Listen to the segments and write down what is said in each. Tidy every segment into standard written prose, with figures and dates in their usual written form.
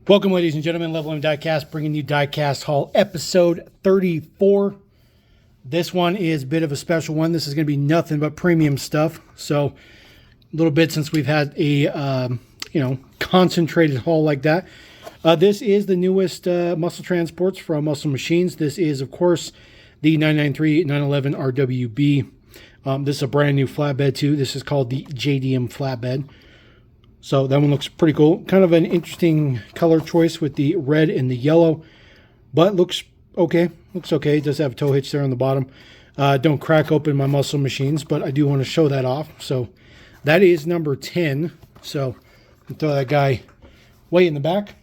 Welcome, ladies and gentlemen. LevelMDiecast bringing you Diecast Haul episode 34. This one is a bit of a special one. This is going to be nothing but premium stuff. So a little bit since we've had a concentrated haul like that. This is the newest muscle transports from Muscle Machines. This is, of course, the 993 911 RWB. This is a brand new flatbed too. This is called the JDM flatbed. So that one looks pretty cool. Kind of an interesting color choice with the red and the yellow, but looks okay. Looks okay. It does have a tow hitch there on the bottom. Don't crack open my Muscle Machines, but I do want to show that off. So that is number 10. So I'll throw that guy way in the back.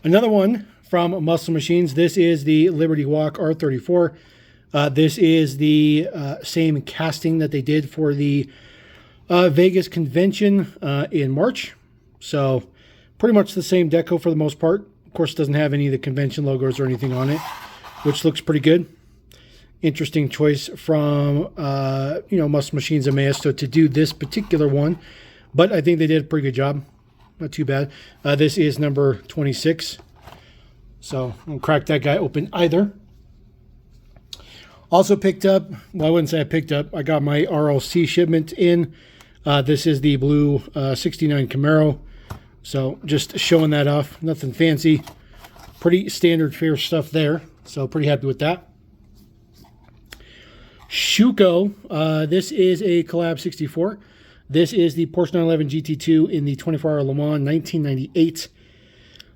Another one from Muscle Machines. This is the Liberty Walk R35. This is the same casting that they did for the Vegas convention in March. So pretty much the same deco for the most part. Of course, it doesn't have any of the convention logos or anything on it, which looks pretty good. Interesting choice from Muscle Machines and Maesto to do this particular one, but I think they did a pretty good job. Not too bad. This is number 26. So I'll crack that guy open either. Also picked up, well, I wouldn't say I picked up, I got my RLC shipment in. This is the blue 69 Camaro. So just showing that off. Nothing fancy. Pretty standard fare stuff there. So pretty happy with that. Schuco. This is a Collab 64. This is the Porsche 911 GT2 in the 24-hour Le Mans 1998.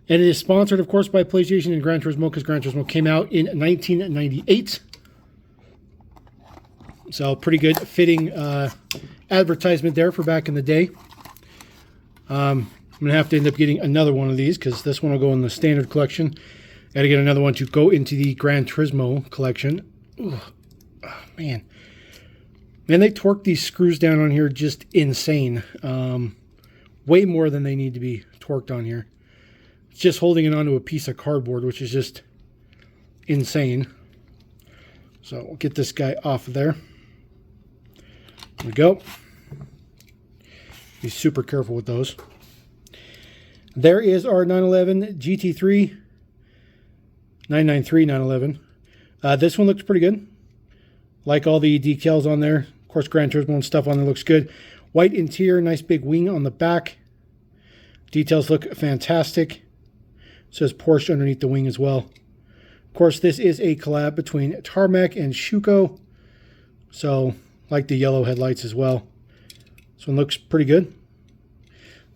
And it is sponsored, of course, by PlayStation and Gran Turismo, because Gran Turismo came out in 1998. So pretty good fitting advertisement there for back in the day. I'm going to have to end up getting another one of these because this one will go in the standard collection. Got to get another one to go into the Gran Turismo collection. Ugh. Oh, man. Man, they torque these screws down on here just insane. Way more than they need to be torqued on here. It's just holding it onto a piece of cardboard, which is just insane. So we'll get this guy off of there. There we go. Be super careful with those. There is our 911 GT3. 993 911. This one looks pretty good. Like all the decals on there. Of course, Gran Turismo and stuff on there looks good. White interior, nice big wing on the back. Details look fantastic. It says Porsche underneath the wing as well. Of course, this is a collab between Tarmac and Schuco. So, like the yellow headlights as well. This one looks pretty good.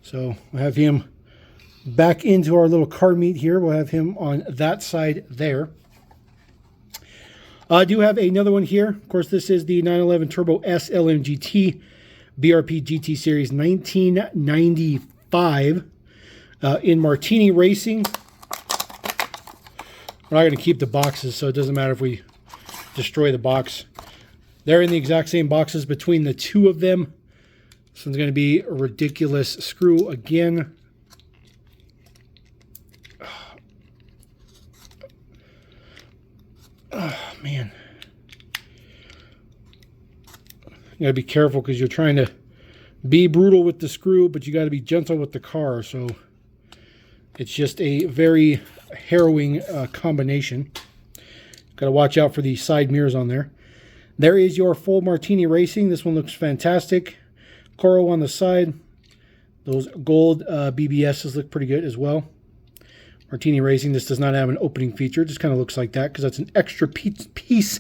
So, we'll have him back into our little car meet here. We'll have him on that side there. I do have another one here. Of course, this is the 911 Turbo S LMGT BRP GT Series 1995 in Martini Racing. We're not going to keep the boxes, so it doesn't matter if we destroy the box. They're in the exact same boxes between the two of them. This one's going to be a ridiculous screw again. Oh, man. You got to be careful because you're trying to be brutal with the screw, but you got to be gentle with the car. So it's just a very harrowing combination. Got to watch out for the side mirrors on there. There is your full Martini Racing. This one looks fantastic. Coro on the side. Those gold BBSs look pretty good as well. Martini Racing. This does not have an opening feature. It just kind of looks like that because that's an extra piece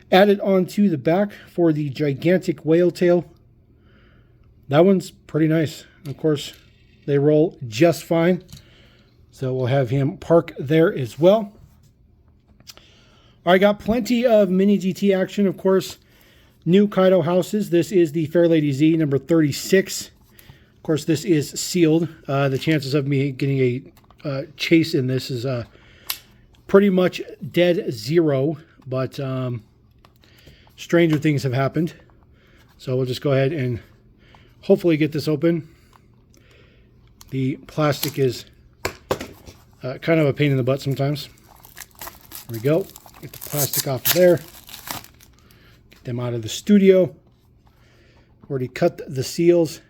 added onto the back for the gigantic whale tail. That one's pretty nice. Of course, they roll just fine. So we'll have him park there as well. All right, got plenty of mini GT action. Of course, new Kaido houses. This is the Fairlady Z number 36. Of course, this is sealed. The chances of me getting a chase in this is pretty much dead zero. But stranger things have happened. So we'll just go ahead and hopefully get this open. The plastic is kind of a pain in the butt sometimes. There we go. Get the plastic off of there. Get them out of the studio. Already cut the seals.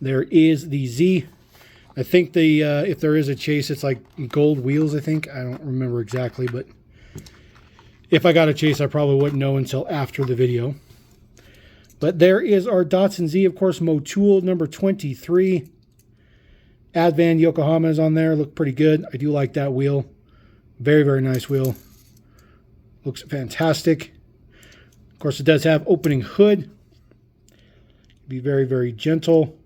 There is the Z. I think the if there is a chase, it's like gold wheels, I think. I don't remember exactly, but if I got a chase, I probably wouldn't know until after the video. But there is our Datsun Z, of course, Motul number 23. Advan Yokohama is on there. Look pretty good. I do like that wheel. Very, very nice wheel. Looks fantastic. Of course, it does have opening hood. Be very, very gentle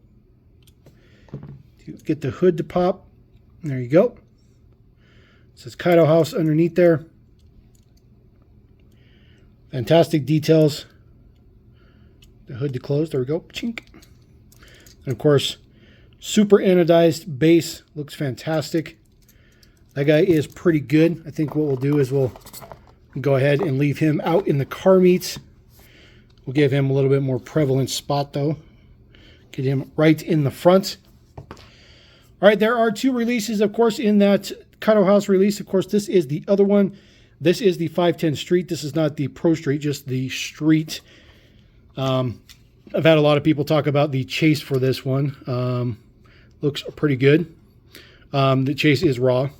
to get the hood to pop. There you go. It says Kaido House underneath there. Fantastic details. The hood to close. There we go. Chink. And of course, super anodized base. Looks fantastic. That guy is pretty good. I think what we'll do is we'll go ahead and leave him out in the car meets. We'll give him a little bit more prevalent spot though. Get him right in the front. All right, there are two releases, of course, in that Kaido House release. Of course, this is the other one. This is the 510 Street. This is not the Pro Street, just the Street. I've had a lot of people talk about the chase for this one. Looks pretty good. The chase is raw.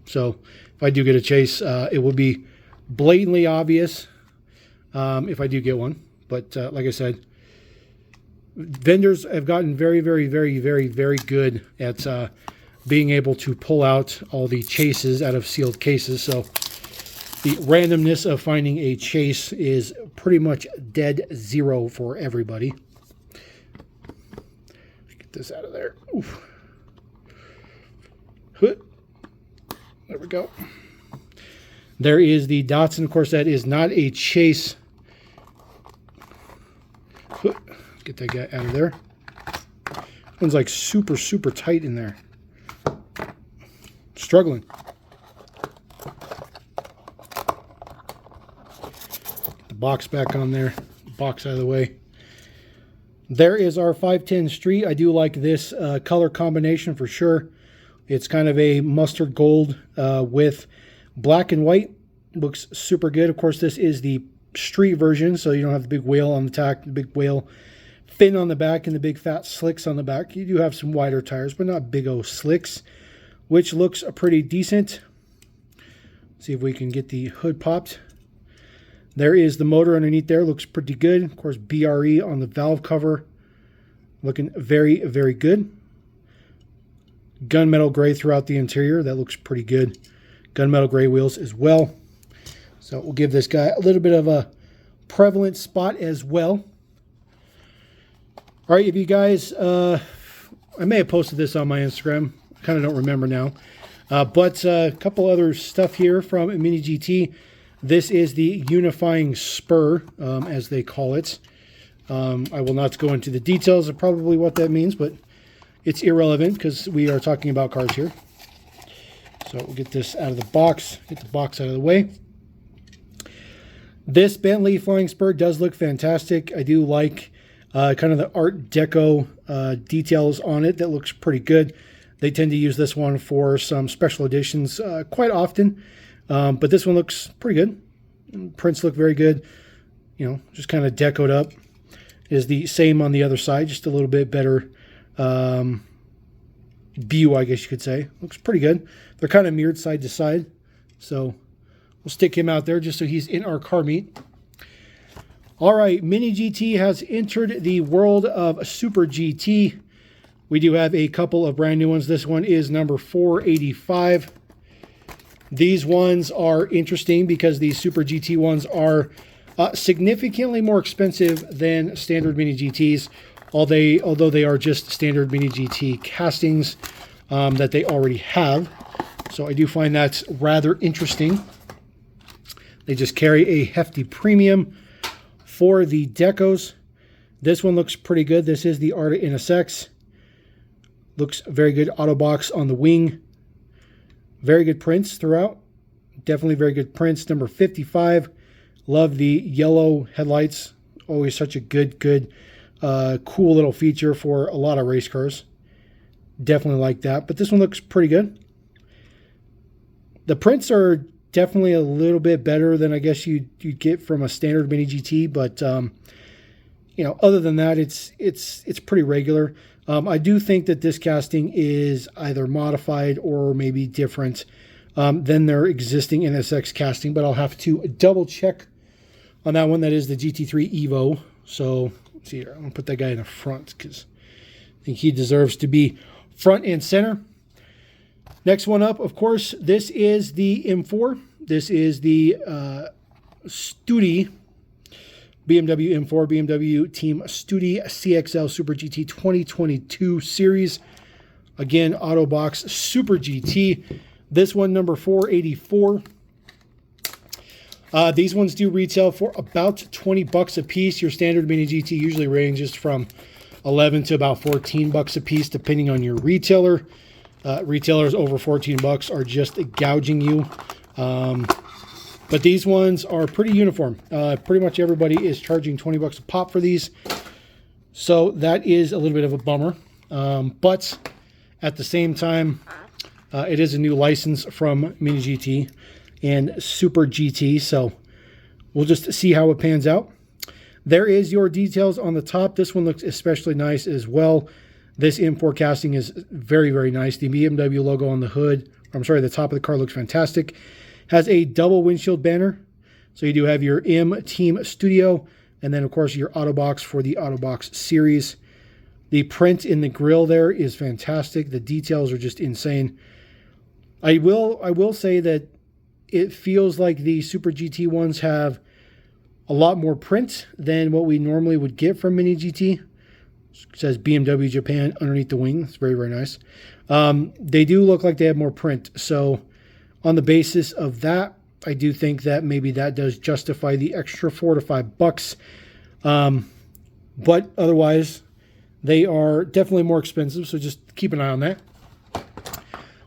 So if I do get a chase, it will be blatantly obvious if I do get one. But like I said, vendors have gotten very, very, very, very, very good at being able to pull out all the chases out of sealed cases. So the randomness of finding a chase is pretty much dead zero for everybody. Get this out of there. Oof. There we go. There is the Datsun. Of course, that is not a chase. Get that guy out of there. One's like super, super tight in there. Struggling. Get the box back on there. Box out of the way. There is our 510 Street. I do like this color combination for sure. It's kind of a mustard gold with black and white. Looks super good. Of course, this is the street version, so you don't have the big wheel on the tack, the big wheel fin on the back, and the big fat slicks on the back. You do have some wider tires, but not big old slicks, which looks pretty decent. See if we can get the hood popped. There is the motor underneath there. Looks pretty good. Of course, BRE on the valve cover. Looking very, very good. Gunmetal gray throughout the interior. That looks pretty good. Gunmetal gray wheels as well. So we'll give this guy a little bit of a prevalent spot as well. All right, if you guys, I may have posted this on my Instagram. I kind of don't remember now. But a couple other stuff here from Mini GT. This is the unifying spur, as they call it. I will not go into the details of probably what that means, but it's irrelevant because we are talking about cars here. So we'll get this out of the box, get the box out of the way. This Bentley Flying Spur does look fantastic. I do like kind of the Art Deco details on it. That looks pretty good. They tend to use this one for some special editions quite often. But this one looks pretty good. Prints look very good. You know, just kind of decoed up. Is the same on the other side, just a little bit better view, I guess you could say. Looks pretty good. They're kind of mirrored side to side. So we'll stick him out there just so he's in our car meet. All right, Mini GT has entered the world of Super GT. We do have a couple of brand new ones. This one is number 485. These ones are interesting because these Super GT ones are significantly more expensive than standard Mini GTs, although they are just standard Mini GT castings that they already have. So I do find that rather interesting. They just carry a hefty premium for the decos. This one looks pretty good. This is the Arta NSX. Looks very good. Autobox on the wing. Very good prints throughout. Definitely very good prints. Number 55. Love the yellow headlights. Always such a good, cool little feature for a lot of race cars. Definitely like that. But this one looks pretty good. The prints are definitely a little bit better than I guess you'd get from a standard Mini GT. But you know, other than that, it's pretty regular. I do think that this casting is either modified or maybe different than their existing NSX casting, but I'll have to double check on that one. That is the GT3 Evo. So let's see here. I'm going to put that guy in the front because I think he deserves to be front and center. Next one up, of course, this is the M4. This is the Studi BMW M4, BMW Team Studi CXL Super GT 2022 series. Again, Autobox Super GT. This one, number 484. These ones do retail for about 20 bucks a piece. Your standard Mini GT usually ranges from 11 to about 14 bucks a piece, depending on your retailer. Retailers over 14 bucks are just gouging you. But these ones are pretty uniform. Pretty much everybody is charging 20 bucks a pop for these. So that is a little bit of a bummer. But at the same time, it is a new license from Mini GT and Super GT. So we'll just see how it pans out. There is your details on the top. This one looks especially nice as well. This M4 casting is very, very nice. The BMW logo on the hood, I'm sorry, the top of the car looks fantastic. Has a double windshield banner. So you do have your M Team Studio, and then of course your Autobox for the Autobox series. The print in the grille there is fantastic. The details are just insane. I will say that it feels like the Super GT ones have a lot more print than what we normally would get from Mini GT. It says BMW Japan underneath the wing. It's very, very nice. They do look like they have more print. So on the basis of that, I do think that maybe that does justify the extra $4 to $5. But otherwise, they are definitely more expensive. So just keep an eye on that.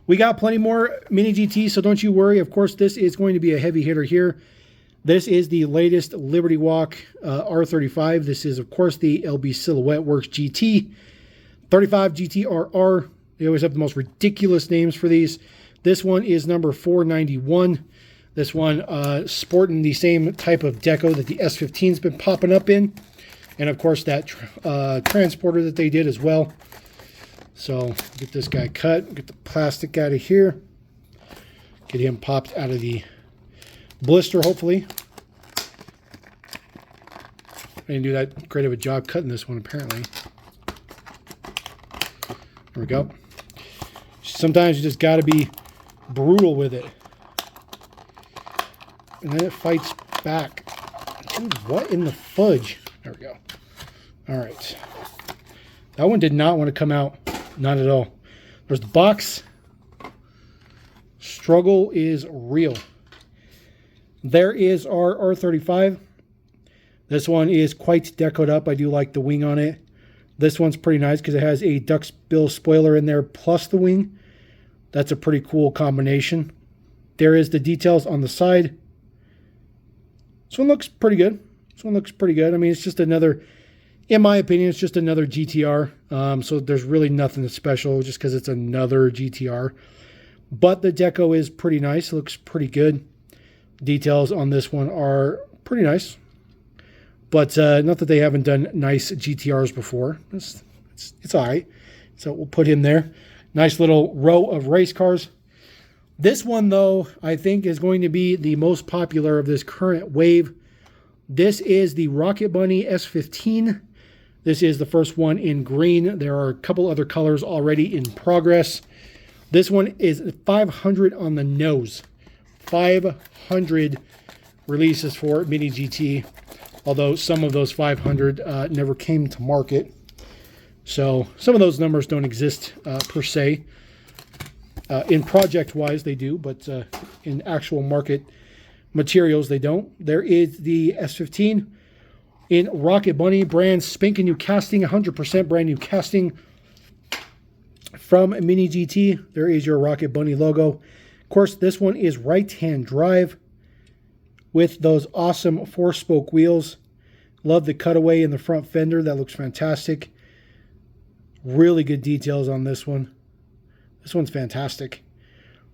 We got plenty more Mini GT, so don't you worry. Of course, this is going to be a heavy hitter here. This is the latest Liberty Walk R35. This is, of course, the LB Silhouette Works GT. 35 GTRR. They always have the most ridiculous names for these. This one is number 491. This one sporting the same type of deco that the S15's been popping up in. And, of course, that transporter that they did as well. So get this guy cut, get the plastic out of here, get him popped out of the blister, hopefully. I didn't do that great of a job cutting this one, apparently. There we go. Sometimes you just got to be brutal with it. And then it fights back. Dude, what in the fudge? There we go. All right. That one did not want to come out. Not at all. There's the box. Struggle is real. There is our R35. This one is quite decoed up. I do like the wing on it. This one's pretty nice because it has a duckbill spoiler in there plus the wing. That's a pretty cool combination. There is the details on the side. This one looks pretty good. This one looks pretty good. I mean, it's just another... In my opinion, it's just another GTR, so there's really nothing that's special just because it's another GTR. But the deco is pretty nice. It looks pretty good. Details on this one are pretty nice. But not that they haven't done nice GTRs before. It's all right. So we'll put him there. Nice little row of race cars. This one, though, I think is going to be the most popular of this current wave. This is the Rocket Bunny S15. This is the first one in green. There are a couple other colors already in progress. This one is 500 on the nose. 500 releases for Mini GT, although some of those 500 never came to market. So some of those numbers don't exist per se. In project-wise, they do, but in actual market materials, they don't. There is the S15 in Rocket Bunny, brand spanking new casting, 100% brand new casting from Mini GT. There is your Rocket Bunny logo. Of course, this one is right-hand drive with those awesome 4-spoke wheels. Love the cutaway in the front fender. That looks fantastic. Really good details on this one. This one's fantastic.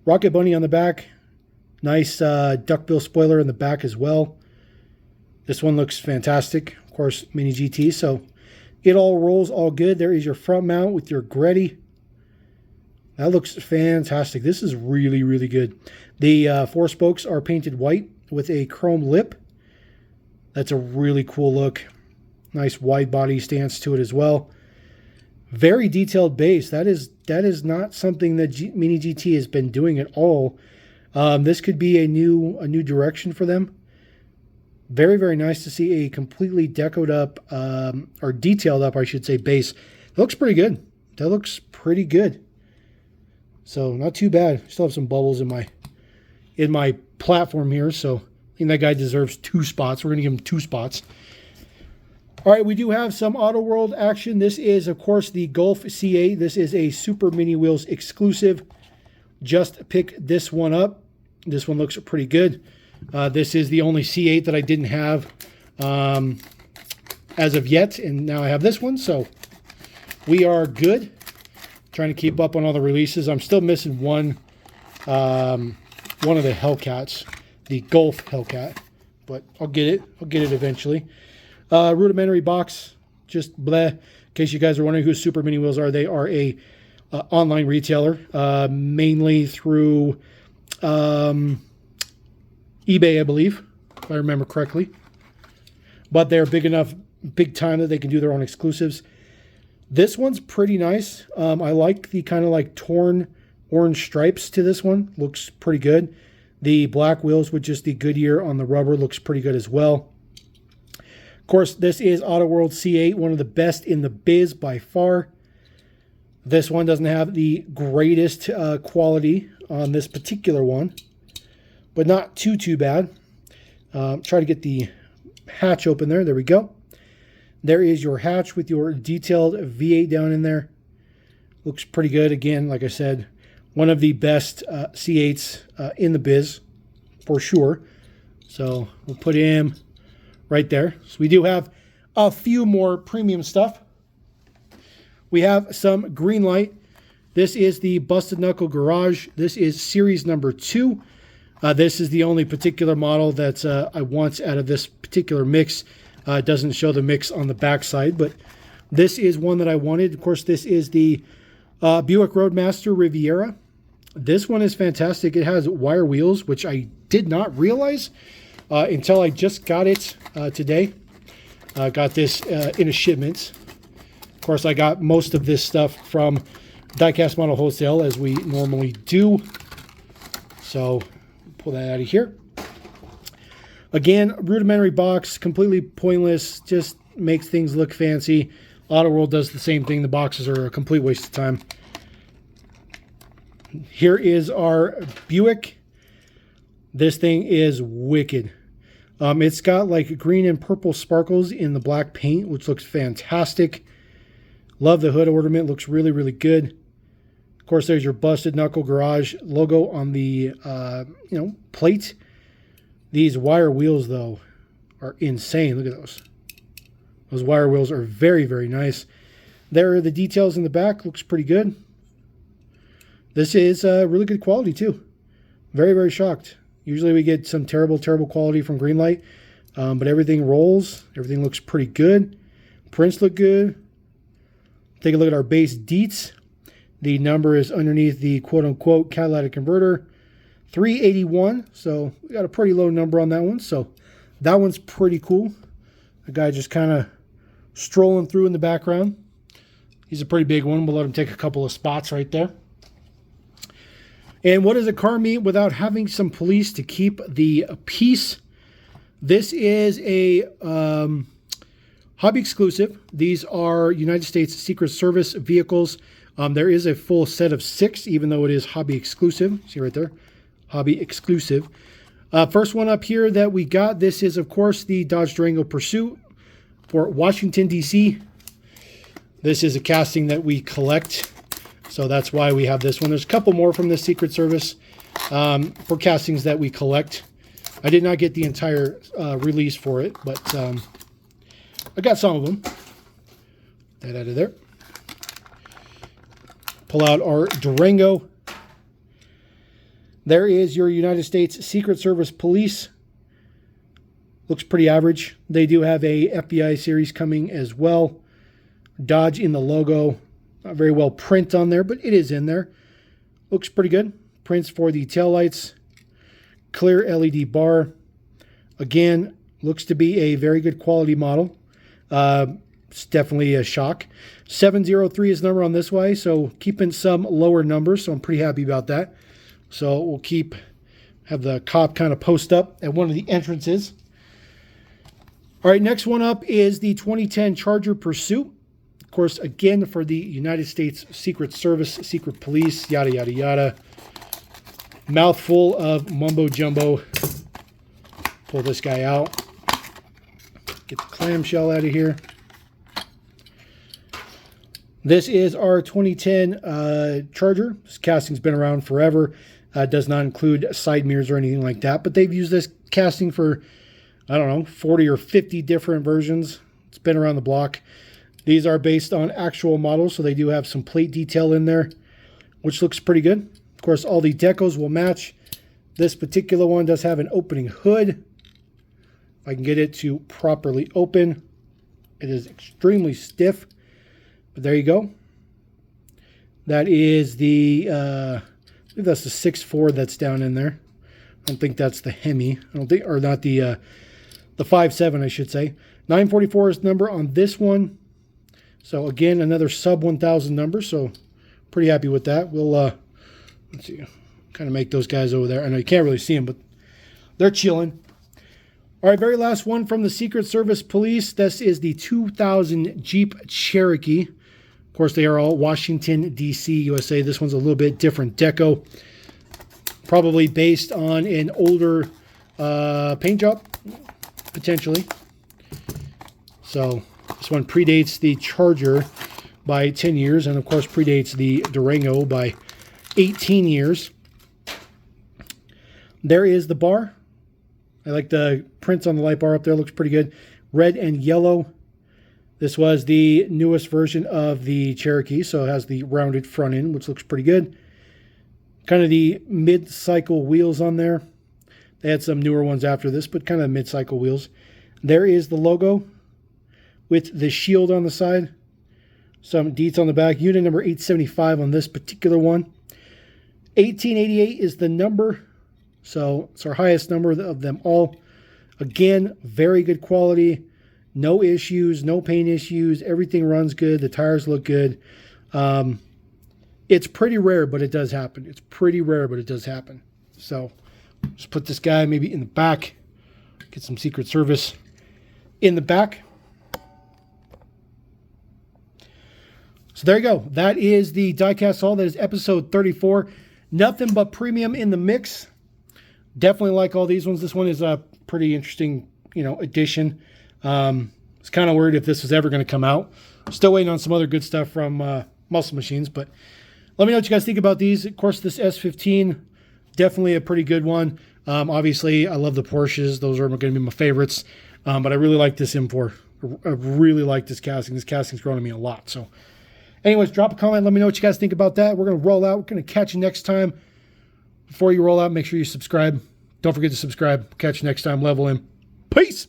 Rocket Bunny on the back. Nice duckbill spoiler in the back as well. This one looks fantastic. Of course, Mini GT, so It all rolls all good. There is your front mount with your Greddy. That looks fantastic. This is really, really good. The 4 spokes are painted white with a chrome lip. That's a really cool look. Nice wide body stance to it as well. Very detailed base. That is not something that Mini GT has been doing at all. This could be a new direction for them. Very, very nice to see a completely decoed up, or detailed up, I should say, base. It looks pretty good. That looks pretty good. So not too bad. Still have some bubbles in my platform here, so I think that guy deserves 2 spots. We're going to give him 2 spots. All right, we do have some Autoworld action. This is, of course, the Gulf CA. This is a Super Mini Wheels exclusive. Just pick this one up. This one looks pretty good. This is the only C8 that I didn't have as of yet, and now I have this one, so we are good. Trying to keep up on all the releases. I'm still missing one of the Hellcats, the Gulf Hellcat, but I'll get it. I'll get it eventually. Rudimentary box, just bleh. In case you guys are wondering who Super Mini Wheels are, they are a online retailer, mainly through eBay, I believe, if I remember correctly. But they're big time that they can do their own exclusives. This one's pretty nice. I like the kind of like torn orange stripes to this one. Looks pretty good. The black wheels with just the Goodyear on the rubber looks pretty good as well. Of course, this is Autoworld C8, one of the best in the biz by far. This one doesn't have the greatest quality on this particular one, but not too bad. Try to get the hatch open there. There we go. There is your hatch with your detailed V8 down in there. Looks pretty good. Again, like I said, one of the best C8s in the biz, for sure. So we'll put him right there. So we do have a few more premium stuff. We have some Greenlight. This is the Busted Knuckle Garage. This is series number 2. This is the only particular model that I want out of this particular mix. It doesn't show the mix on the back side, but this is one that I wanted. Of course, this is the Buick Roadmaster Riviera. This one is fantastic. It has wire wheels, which I did not realize until I just got it today. Got this in a shipment. Of course, I got most of this stuff from Diecast Model Wholesale, as we normally do. So, pull that out of here. Again, rudimentary box, completely pointless, just makes things look fancy. Autoworld does the same thing. The boxes are a complete waste of time. Here is our Buick. This thing is wicked. It's got like green and purple sparkles in the black paint, which looks fantastic. Love the hood ornament. Looks really, really good. Of course, there's your Busted Knuckle Garage logo on the plate. These wire wheels, though, are insane. Look at those. Those wire wheels are very, very nice. There are the details in the back. Looks pretty good. This is really good quality, too. Very, very shocked. Usually we get some terrible, terrible quality from Greenlight. But everything rolls. Everything looks pretty good. Prints look good. Take a look at our base deets. The number is underneath the quote-unquote catalytic converter. 381, so we got a pretty low number on that one. So that one's pretty cool. The guy just kind of strolling through in the background. He's a pretty big one. We'll let him take a couple of spots right there. And what does a car mean without having some police to keep the peace? This is a hobby exclusive. These are United States Secret Service vehicles. There is a full set of 6, even though it is hobby exclusive. See right there? Hobby exclusive. First one up here that we got, this is, of course, the Dodge Durango Pursuit for Washington, D.C. This is a casting that we collect, so that's why we have this one. There's a couple more from the Secret Service for castings that we collect. I did not get the entire release for it, but I got some of them. That out of there. Pull out our Durango. There is your United States Secret Service Police. Looks pretty average. They do have a FBI series coming as well. Dodge in the logo. Not very well print on there, but it is in there. Looks pretty good. Prints for the taillights. Clear LED bar. Again, looks to be a very good quality model. It's definitely a shock. 703 is the number on this way, so keeping some lower numbers, so I'm pretty happy about that. So we'll have the cop kind of post up at one of the entrances. All right, next one up is the 2010 Charger Pursuit. Of course, again, for the United States Secret Service, Secret Police, yada, yada, yada. Mouthful of mumbo jumbo. Pull this guy out. Get the clamshell out of here. This is our 2010 Charger. This casting's been around forever. Does not include side mirrors or anything like that, but they've used this casting for, I don't know, 40 or 50 different versions. It's been around the block. These are based on actual models, so they do have some plate detail in there, which looks pretty good. Of course, all the decals will match. This particular one does have an opening hood. If I can get it to properly open. It is extremely stiff, but there you go. That is the, I believe that's the 6.4 that's down in there. I don't think that's the Hemi. I don't think, or not the 5.7, I should say. 944 is the number on this one. So again, another sub 1,000 number. So pretty happy with that. We'll let's see, kind of make those guys over there. I know you can't really see them, but they're chilling. All right, very last one from the Secret Service Police. This is the 2000 Jeep Cherokee. Of course, they are all Washington, D.C., USA. This one's a little bit different deco. Probably based on an older paint job, potentially. So this one predates the Charger by 10 years, and of course predates the Durango by 18 years. There is the bar. I like the prints on the light bar up there. Looks pretty good. Red and yellow. This was the newest version of the Cherokee, so it has the rounded front end, which looks pretty good. Kind of the mid-cycle wheels on there. They had some newer ones after this, but kind of mid-cycle wheels. There is the logo with the shield on the side. Some deets on the back. Unit number 875 on this particular one. 1888 is the number. So it's our highest number of them all. Again, very good quality. No issues, no paint issues. Everything runs good. The tires look good. It's pretty rare, but it does happen. It's pretty rare, but it does happen. So just put this guy maybe in the back. Get some Secret Service in the back. So there you go. That is the Diecast haul. That is episode 34. Nothing but premium in the mix. Definitely like all these ones. This one is a pretty interesting, addition. It's kind of worried if this was ever going to come out. Still waiting on some other good stuff from Muscle Machines, but let me know what you guys think about these. Of course, this S15, definitely a pretty good one. Obviously, I love the Porsches. Those are going to be my favorites. But I really like this M4. I really like this casting. This casting's grown on me a lot. So anyways, drop a comment. Let me know what you guys think about that. We're going to roll out. We're going to catch you next time. Before you roll out, make sure you subscribe. Don't forget to subscribe. Catch you next time. Level M. Peace.